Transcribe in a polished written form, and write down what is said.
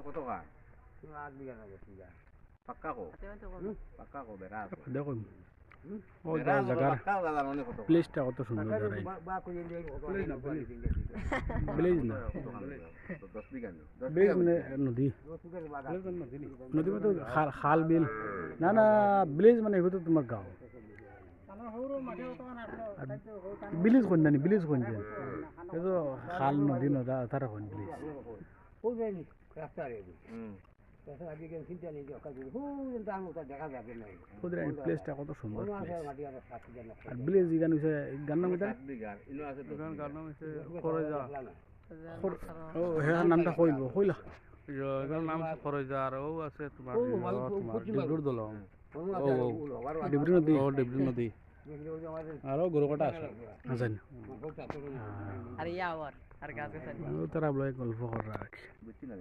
কত খান 8 বিঘা না 10 বিঘা পাক্কা কো পাক্কা কো বেড়া আছে দেখুন ও বেড়া জায়গার পাক্কা দাদা অনেক কত প্লেসটা কত সুন্দর দাঁড়াই বা কইলে দেই ভিলেজ না 10 বিঘা নেই ভিলেজ মানে নদী 10 বিঘা বাদ নদী মানে তো খাল বিল না না ভিলেজ মানে এগুলো তো তোমার গাঁও ভিলেজ কোন জানি ভিলেজ কোন জানি এটা খাল নদী নদা তারা কোন ভিলেজ ওই যে রাস্তা রে রাস্তা আগে গেল চিন্তা নেই যে কাজ হো দাম ওটা দেখা যাবে না ওদের এই প্লেসটা কত সুন্দর কোনো আছে প্লেস মাটি আর 7 বিঘা আর ভিলেজ গান হইছে গান নাম এটা 7 বিঘা ইনো আছে তো গান নাম হইছে খরজা ও হ্যাঁ নামটা কইবো কইলা এটার নাম খরজা আর ও আছে তোমার ডিব্রুর দলং ডিব্রু নদী ও ডিব্রু নদী আরো গরুকাটা আছে আছেন আর ইয়া আর গাছ গাছ তারা বলে গল্প করা আর কি বুঝছি না